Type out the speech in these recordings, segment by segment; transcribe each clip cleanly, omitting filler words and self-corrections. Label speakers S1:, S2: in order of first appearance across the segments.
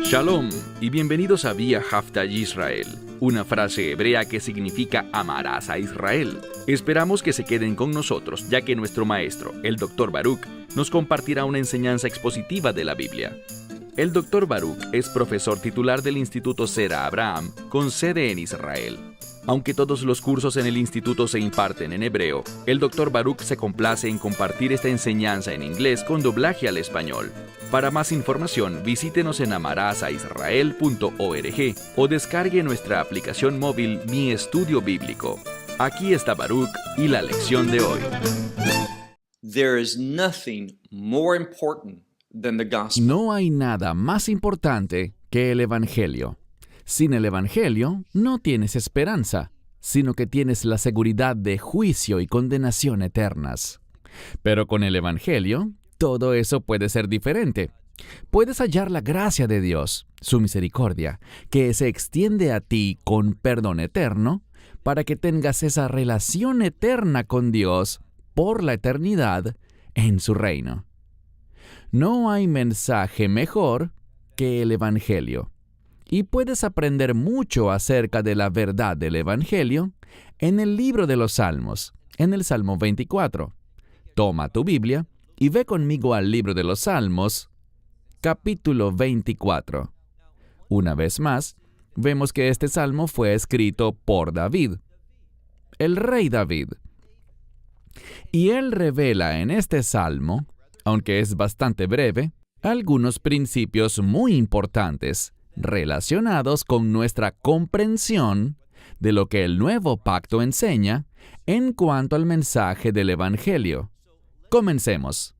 S1: Shalom y bienvenidos a Vía Haftaj Israel, una frase hebrea que significa amarás a Israel. Esperamos que se queden con nosotros, ya que nuestro maestro, el Dr. Baruch, nos compartirá una enseñanza expositiva de la Biblia. El Dr. Baruch es profesor titular del Instituto Zera Abraham, con sede en Israel. Aunque todos los cursos en el instituto se imparten en hebreo, el Dr. Baruch se complace en compartir esta enseñanza en inglés con doblaje al español. Para más información, visítenos en amarasaisrael.org o descargue nuestra aplicación móvil Mi Estudio Bíblico. Aquí está Baruch y la lección de hoy.
S2: There is nothing more important than the gospel.
S3: No hay nada más importante que el Evangelio. Sin el Evangelio no tienes esperanza, sino que tienes la seguridad de juicio y condenación eternas. Pero con el Evangelio, todo eso puede ser diferente. Puedes hallar la gracia de Dios, su misericordia, que se extiende a ti con perdón eterno, para que tengas esa relación eterna con Dios por la eternidad en su reino. No hay mensaje mejor que el Evangelio. Y puedes aprender mucho acerca de la verdad del Evangelio en el libro de los Salmos, en el Salmo 24. Toma tu Biblia y ve conmigo al libro de los Salmos, capítulo 24. Una vez más, vemos que este salmo fue escrito por David, el rey David. Y él revela en este salmo, aunque es bastante breve, algunos principios muy importantes relacionados con nuestra comprensión de lo que el nuevo pacto enseña en cuanto al mensaje del Evangelio. Comencemos.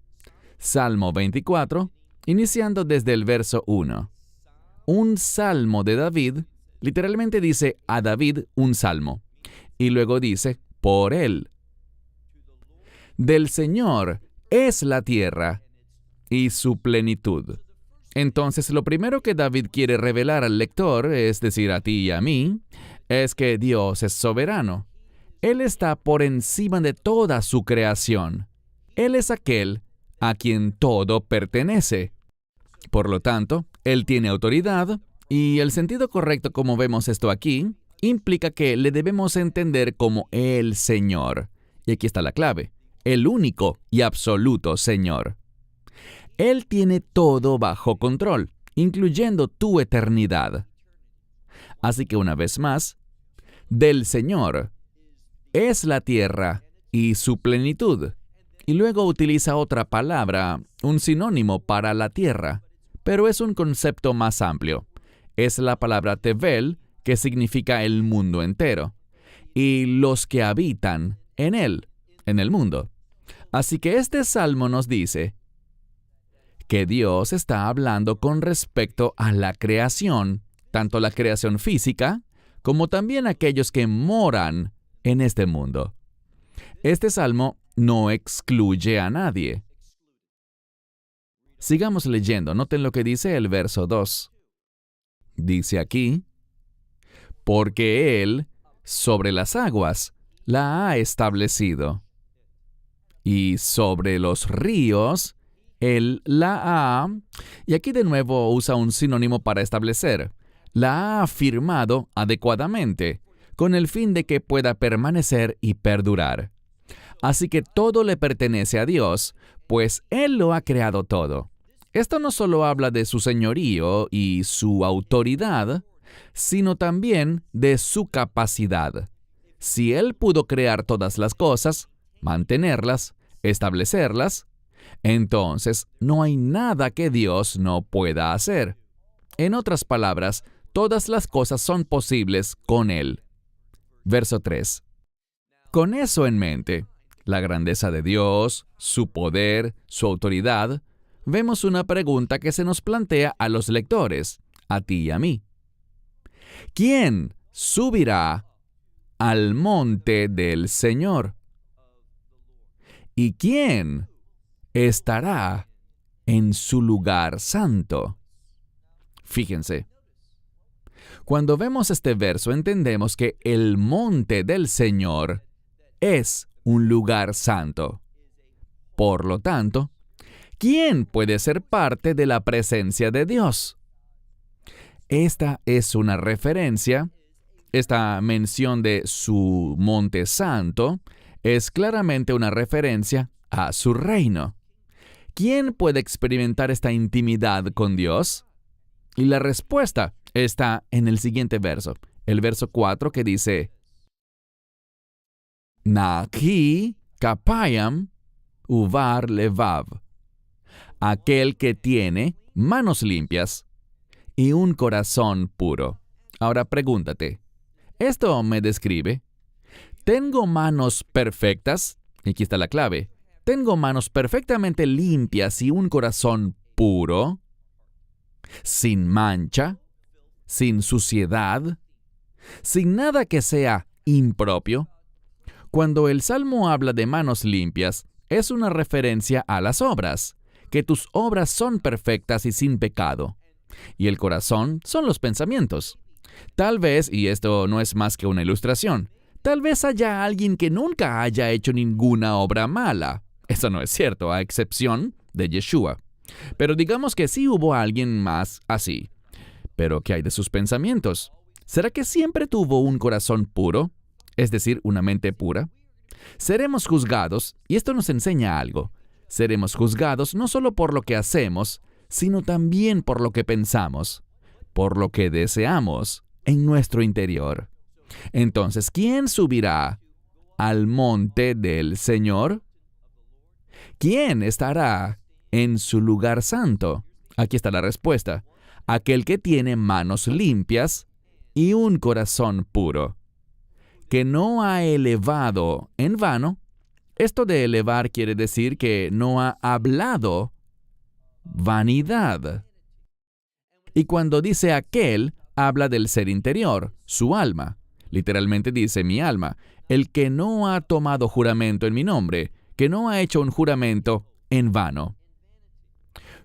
S3: Salmo 24, iniciando desde el verso 1. Un salmo de David, literalmente dice a David un salmo, y luego dice por él. Del Señor es la tierra y su plenitud. Entonces, lo primero que David quiere revelar al lector, es decir, a ti y a mí, es que Dios es soberano. Él está por encima de toda su creación. Él es aquel a quien todo pertenece. Por lo tanto, Él tiene autoridad, y el sentido correcto, como vemos esto aquí, implica que le debemos entender como el Señor. Y aquí está la clave, el único y absoluto Señor. Él tiene todo bajo control, incluyendo tu eternidad. Así que una vez más, del Señor es la tierra y su plenitud. Y luego utiliza otra palabra, un sinónimo para la tierra, pero es un concepto más amplio. Es la palabra tevel, que significa el mundo entero, y los que habitan en él, en el mundo. Así que este salmo nos dice que Dios está hablando con respecto a la creación, tanto la creación física, como también aquellos que moran en este mundo. Este salmo no excluye a nadie. Sigamos leyendo. Noten lo que dice el verso 2. Dice aquí, porque Él sobre las aguas la ha establecido, y sobre los ríos Él la ha, y aquí de nuevo usa un sinónimo para establecer, la ha afirmado adecuadamente, con el fin de que pueda permanecer y perdurar. Así que todo le pertenece a Dios, pues Él lo ha creado todo. Esto no solo habla de su señorío y su autoridad, sino también de su capacidad. Si Él pudo crear todas las cosas, mantenerlas, establecerlas, entonces no hay nada que Dios no pueda hacer. En otras palabras, todas las cosas son posibles con Él. Verso 3. Con eso en mente, la grandeza de Dios, su poder, su autoridad, vemos una pregunta que se nos plantea a los lectores, a ti y a mí. ¿Quién subirá al monte del Señor? ¿Y quién estará en su lugar santo? Fíjense. Cuando vemos este verso, entendemos que el monte del Señor es un lugar santo. Por lo tanto, ¿quién puede ser parte de la presencia de Dios? Esta es una referencia. Esta mención de su monte santo es claramente una referencia a su reino. ¿Quién puede experimentar esta intimidad con Dios? Y la respuesta está en el siguiente verso, el verso 4, que dice: Naki kapayam uvar levav, aquel que tiene manos limpias y un corazón puro. Ahora pregúntate, ¿esto me describe? ¿Tengo manos perfectas? Y aquí está la clave. ¿Tengo manos perfectamente limpias y un corazón puro? ¿Sin mancha? ¿Sin suciedad? ¿Sin nada que sea impropio? Cuando el Salmo habla de manos limpias, es una referencia a las obras, que tus obras son perfectas y sin pecado. Y el corazón son los pensamientos. Tal vez, y esto no es más que una ilustración, tal vez haya alguien que nunca haya hecho ninguna obra mala. Eso no es cierto, a excepción de Yeshua. Pero digamos que sí hubo alguien más así. ¿Pero qué hay de sus pensamientos? ¿Será que siempre tuvo un corazón puro? Es decir, una mente pura. Seremos juzgados, y esto nos enseña algo. Seremos juzgados no solo por lo que hacemos, sino también por lo que pensamos, por lo que deseamos en nuestro interior. Entonces, ¿quién subirá al monte del Señor? ¿Quién estará en su lugar santo? Aquí está la respuesta. Aquel que tiene manos limpias y un corazón puro, que no ha elevado en vano. Esto de elevar quiere decir que no ha hablado vanidad. Y cuando dice aquel, habla del ser interior, su alma. Literalmente dice mi alma, el que no ha tomado juramento en mi nombre, que no ha hecho un juramento en vano.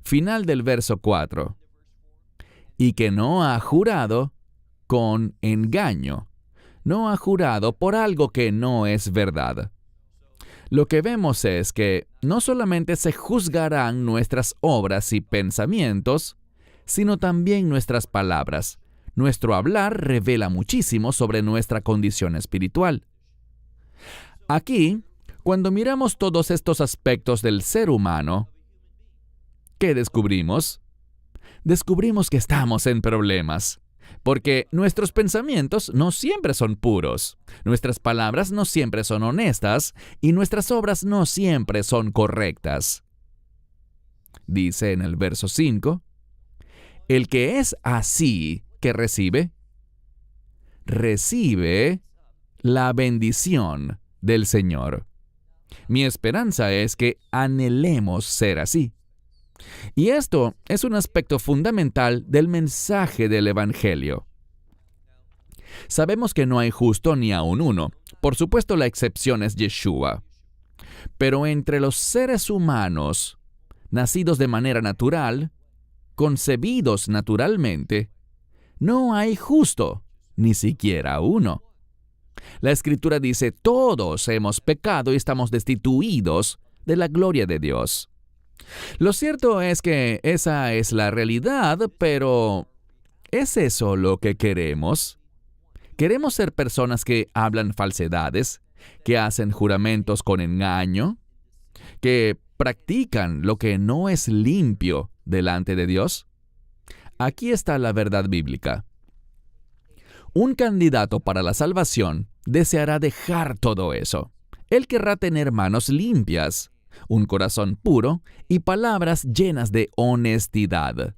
S3: Final del verso 4. Y que no ha jurado con engaño. No ha jurado por algo que no es verdad. Lo que vemos es que no solamente se juzgarán nuestras obras y pensamientos, sino también nuestras palabras. Nuestro hablar revela muchísimo sobre nuestra condición espiritual. Aquí, cuando miramos todos estos aspectos del ser humano, ¿qué descubrimos? Descubrimos que estamos en problemas, porque nuestros pensamientos no siempre son puros, nuestras palabras no siempre son honestas y nuestras obras no siempre son correctas. Dice en el verso 5, el que es así, que recibe la bendición del Señor. Mi esperanza es que anhelemos ser así. Y esto es un aspecto fundamental del mensaje del Evangelio. Sabemos que no hay justo ni aun uno. Por supuesto, la excepción es Yeshua. Pero entre los seres humanos, nacidos de manera natural, concebidos naturalmente, no hay justo, ni siquiera uno. La Escritura dice, todos hemos pecado y estamos destituidos de la gloria de Dios. Lo cierto es que esa es la realidad, pero ¿es eso lo que queremos? ¿Queremos ser personas que hablan falsedades, que hacen juramentos con engaño, que practican lo que no es limpio delante de Dios? Aquí está la verdad bíblica. Un candidato para la salvación deseará dejar todo eso. Él querrá tener manos limpias, un corazón puro y palabras llenas de honestidad.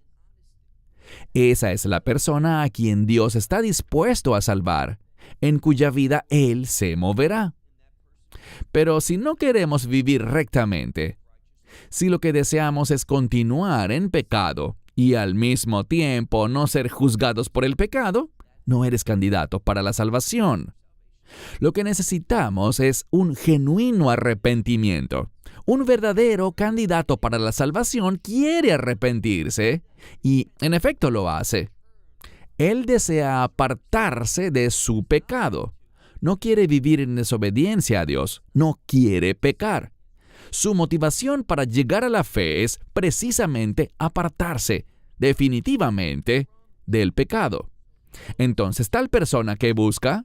S3: Esa es la persona a quien Dios está dispuesto a salvar, en cuya vida Él se moverá. Pero si no queremos vivir rectamente, si lo que deseamos es continuar en pecado y al mismo tiempo no ser juzgados por el pecado, no eres candidato para la salvación. Lo que necesitamos es un genuino arrepentimiento. Un verdadero candidato para la salvación quiere arrepentirse y, en efecto, lo hace. Él desea apartarse de su pecado. No quiere vivir en desobediencia a Dios. No quiere pecar. Su motivación para llegar a la fe es precisamente apartarse definitivamente del pecado. Entonces, tal persona que busca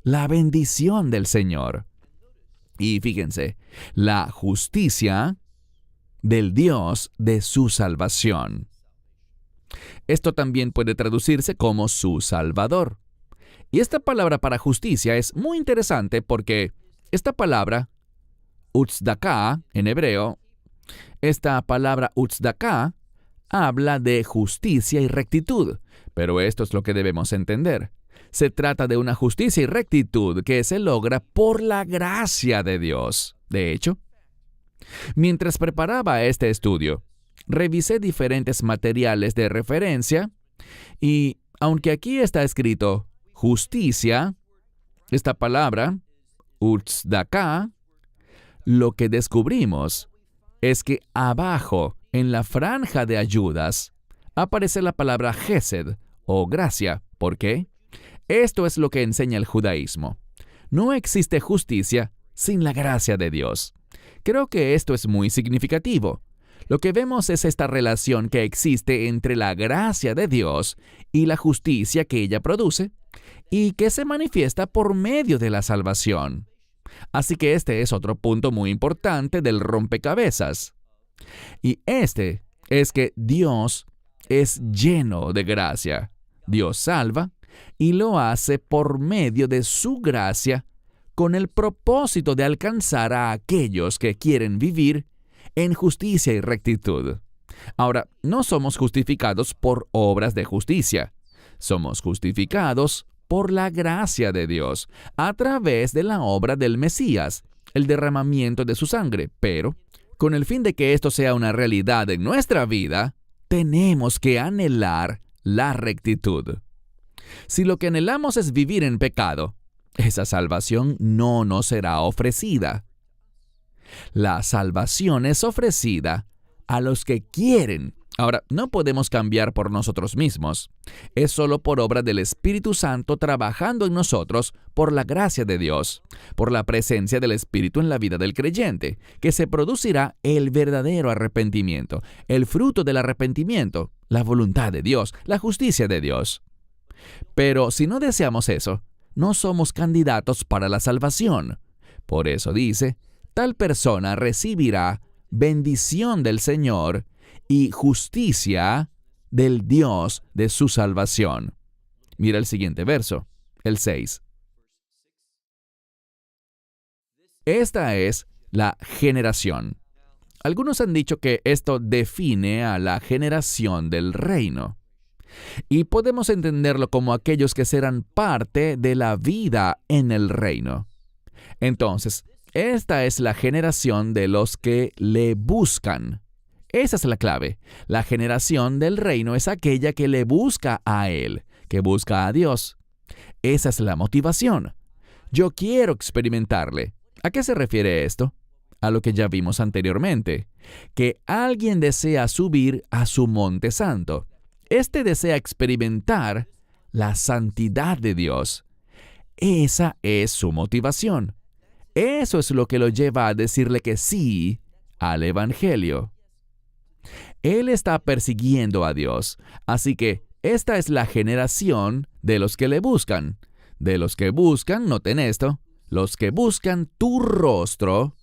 S3: la bendición del Señor. Y fíjense, la justicia del Dios de su salvación. Esto también puede traducirse como su Salvador. Y esta palabra para justicia es muy interesante porque esta palabra, utzdaka, en hebreo, esta palabra utzdaka habla de justicia y rectitud, pero esto es lo que debemos entender. Se trata de una justicia y rectitud que se logra por la gracia de Dios. De hecho, mientras preparaba este estudio, revisé diferentes materiales de referencia y, aunque aquí está escrito justicia, esta palabra, utzdaka, lo que descubrimos es que abajo, en la franja de ayudas, aparece la palabra gesed o gracia. ¿Por qué? Esto es lo que enseña el judaísmo. No existe justicia sin la gracia de Dios. Creo que esto es muy significativo. Lo que vemos es esta relación que existe entre la gracia de Dios y la justicia que ella produce y que se manifiesta por medio de la salvación. Así que este es otro punto muy importante del rompecabezas. Y este es que Dios es lleno de gracia. Dios salva y lo hace por medio de su gracia con el propósito de alcanzar a aquellos que quieren vivir en justicia y rectitud. Ahora, no somos justificados por obras de justicia. Somos justificados por la gracia de Dios, a través de la obra del Mesías, el derramamiento de su sangre. Pero, con el fin de que esto sea una realidad en nuestra vida, tenemos que anhelar la rectitud. Si lo que anhelamos es vivir en pecado, esa salvación no nos será ofrecida. La salvación es ofrecida a los que quieren. Ahora, no podemos cambiar por nosotros mismos. Es solo por obra del Espíritu Santo trabajando en nosotros por la gracia de Dios, por la presencia del Espíritu en la vida del creyente, que se producirá el verdadero arrepentimiento, el fruto del arrepentimiento, la voluntad de Dios, la justicia de Dios. Pero si no deseamos eso, no somos candidatos para la salvación. Por eso dice, tal persona recibirá bendición del Señor y justicia del Dios de su salvación. Mira el siguiente verso, el 6. Esta es la generación. Algunos han dicho que esto define a la generación del reino. Y podemos entenderlo como aquellos que serán parte de la vida en el reino. Entonces, esta es la generación de los que le buscan. Esa es la clave. La generación del reino es aquella que le busca a Él, que busca a Dios. Esa es la motivación. Yo quiero experimentarle. ¿A qué se refiere esto? A lo que ya vimos anteriormente, que alguien desea subir a su monte santo. Este desea experimentar la santidad de Dios. Esa es su motivación. Eso es lo que lo lleva a decirle que sí al Evangelio. Él está persiguiendo a Dios, así que esta es la generación de los que le buscan. De los que buscan, noten esto, los que buscan tu rostro,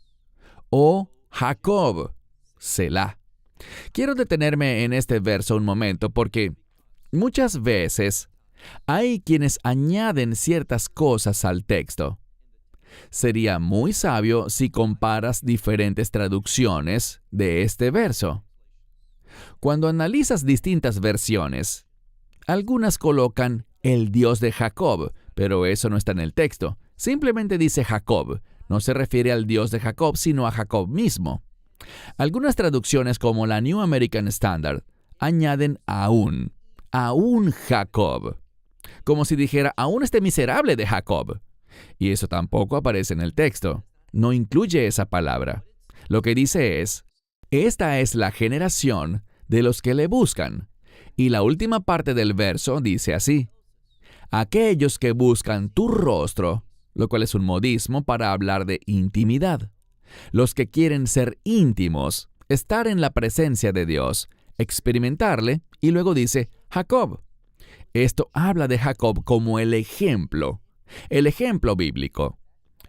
S3: oh Jacob, Selah. Quiero detenerme en este verso un momento porque muchas veces hay quienes añaden ciertas cosas al texto. Sería muy sabio si comparas diferentes traducciones de este verso. Cuando analizas distintas versiones, algunas colocan el Dios de Jacob, pero eso no está en el texto. Simplemente dice Jacob. No se refiere al Dios de Jacob, sino a Jacob mismo. Algunas traducciones como la New American Standard añaden aún Jacob, como si dijera aún este miserable de Jacob. Y eso tampoco aparece en el texto. No incluye esa palabra. Lo que dice es, esta es la generación de los que le buscan. Y la última parte del verso dice así, aquellos que buscan tu rostro, lo cual es un modismo para hablar de intimidad. Los que quieren ser íntimos, estar en la presencia de Dios, experimentarle, y luego dice Jacob. Esto habla de Jacob como el ejemplo bíblico.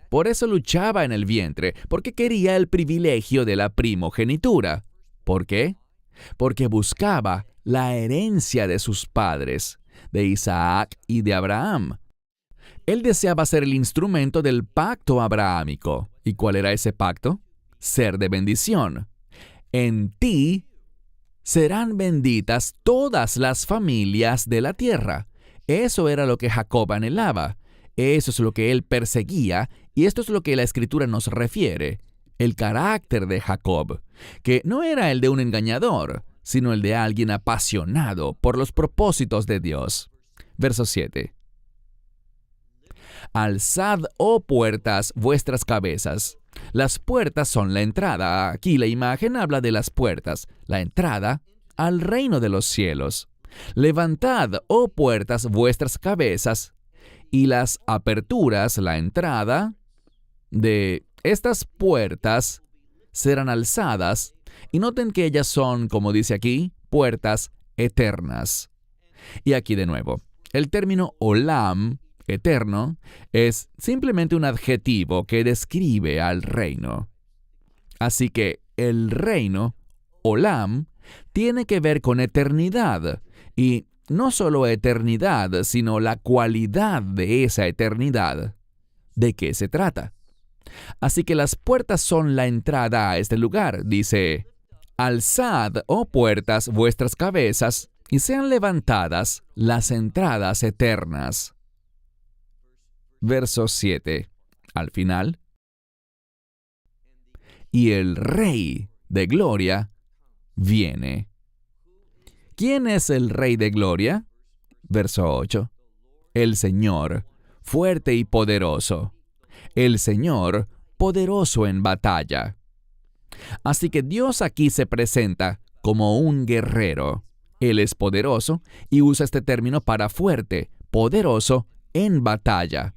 S3: Por eso luchaba en el vientre, porque quería el privilegio de la primogenitura. ¿Por qué? Porque buscaba la herencia de sus padres, de Isaac y de Abraham. Él deseaba ser el instrumento del pacto abrahámico. ¿Y cuál era ese pacto? Ser de bendición. En ti serán benditas todas las familias de la tierra. Eso era lo que Jacob anhelaba. Eso es lo que él perseguía, y esto es lo que la Escritura nos refiere. El carácter de Jacob, que no era el de un engañador, sino el de alguien apasionado por los propósitos de Dios. Verso 7. Alzad, oh puertas, vuestras cabezas. Las puertas son la entrada. Aquí la imagen habla de las puertas, la entrada al reino de los cielos. Levantad, oh puertas, vuestras cabezas, y las aperturas, la entrada de estas puertas serán alzadas. Y noten que ellas son, como dice aquí, puertas eternas. Y aquí de nuevo, el término olam, eterno, es simplemente un adjetivo que describe al reino. Así que el reino, olam, tiene que ver con eternidad, y no solo eternidad, sino la cualidad de esa eternidad. ¿De qué se trata? Así que las puertas son la entrada a este lugar. Dice, alzad, oh puertas, vuestras cabezas, y sean levantadas las entradas eternas. Verso 7. Al final. Y el Rey de Gloria viene. ¿Quién es el Rey de Gloria? Verso 8. El Señor, fuerte y poderoso. El Señor, poderoso en batalla. Así que Dios aquí se presenta como un guerrero. Él es poderoso y usa este término para fuerte, poderoso en batalla.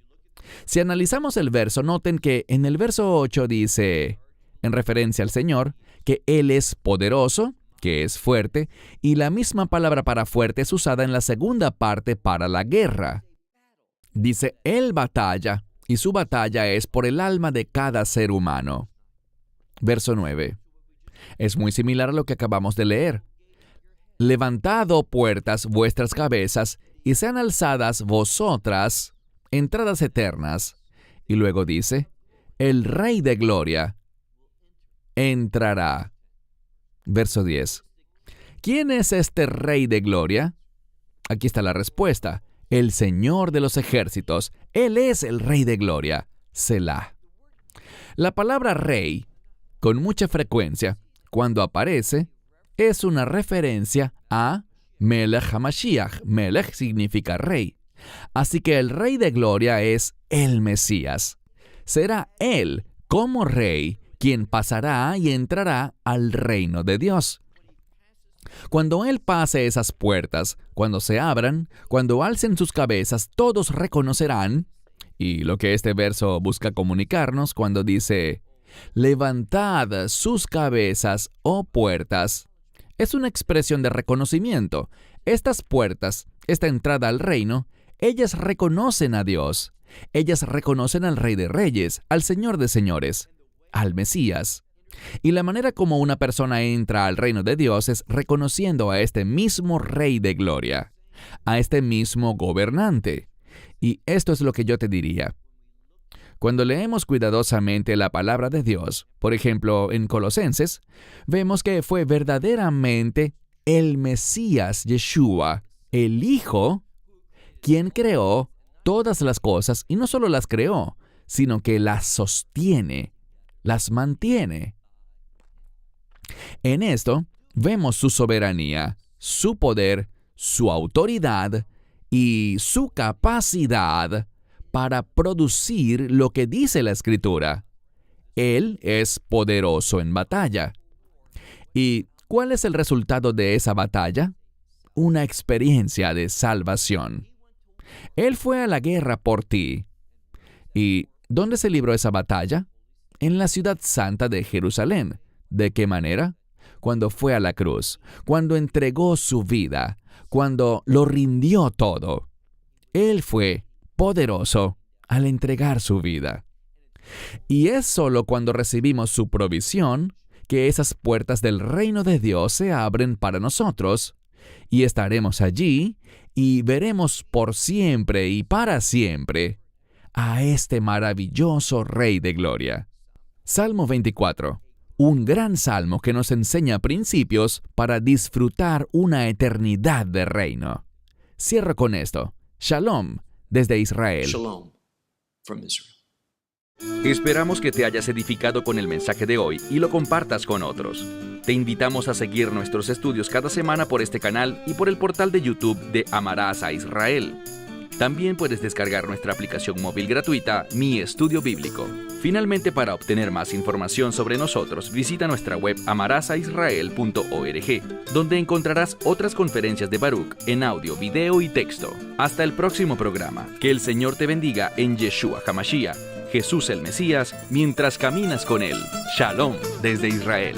S3: Si analizamos el verso, noten que en el verso 8 dice, en referencia al Señor, que Él es poderoso, que es fuerte, y la misma palabra para fuerte es usada en la segunda parte para la guerra. Dice, Él batalla, y su batalla es por el alma de cada ser humano. Verso 9. Es muy similar a lo que acabamos de leer. Levantad, oh puertas, vuestras cabezas, y sean alzadas vosotras, entradas eternas. Y luego dice, el Rey de Gloria entrará. Verso 10. ¿Quién es este Rey de Gloria? Aquí está la respuesta. El Señor de los ejércitos. Él es el Rey de Gloria. Selah. La palabra Rey, con mucha frecuencia, cuando aparece, es una referencia a Melech HaMashiach. Melech significa Rey. Así que el Rey de Gloria es el Mesías. Será Él, como Rey, quien pasará y entrará al reino de Dios. Cuando Él pase esas puertas, cuando se abran, cuando alcen sus cabezas, todos reconocerán, y lo que este verso busca comunicarnos cuando dice, levantad sus cabezas, oh puertas, es una expresión de reconocimiento. Estas puertas, esta entrada al reino, ellas reconocen a Dios. Ellas reconocen al Rey de Reyes, al Señor de Señores, al Mesías. Y la manera como una persona entra al reino de Dios es reconociendo a este mismo Rey de Gloria, a este mismo gobernante. Y esto es lo que yo te diría. Cuando leemos cuidadosamente la palabra de Dios, por ejemplo, en Colosenses, vemos que fue verdaderamente el Mesías Yeshua, el Hijo, quien creó todas las cosas, y no solo las creó, sino que las sostiene, las mantiene. En esto vemos su soberanía, su poder, su autoridad y su capacidad para producir lo que dice la Escritura. Él es poderoso en batalla. ¿Y cuál es el resultado de esa batalla? Una experiencia de salvación. Él fue a la guerra por ti. ¿Y dónde se libró esa batalla? en la ciudad santa de Jerusalén. ¿De qué manera? Cuando fue a la cruz, cuando entregó su vida, cuando lo rindió todo. Él fue poderoso al entregar su vida. Y es solo cuando recibimos su provisión que esas puertas del reino de Dios se abren para nosotros, y estaremos allí y veremos por siempre y para siempre a este maravilloso Rey de Gloria. Salmo 24. Un gran salmo que nos enseña principios para disfrutar una eternidad de reino. Cierro con esto. Shalom desde Israel.
S2: Shalom from Israel.
S1: Esperamos que te hayas edificado con el mensaje de hoy y lo compartas con otros. Te invitamos a seguir nuestros estudios cada semana por este canal y por el portal de YouTube de Amarás a Israel. También puedes descargar nuestra aplicación móvil gratuita, Mi Estudio Bíblico. Finalmente, para obtener más información sobre nosotros, visita nuestra web amarasaisrael.org, donde encontrarás otras conferencias de Baruch en audio, video y texto. Hasta el próximo programa. Que el Señor te bendiga en Yeshua HaMashiach, Jesús el Mesías, mientras caminas con Él. Shalom desde Israel.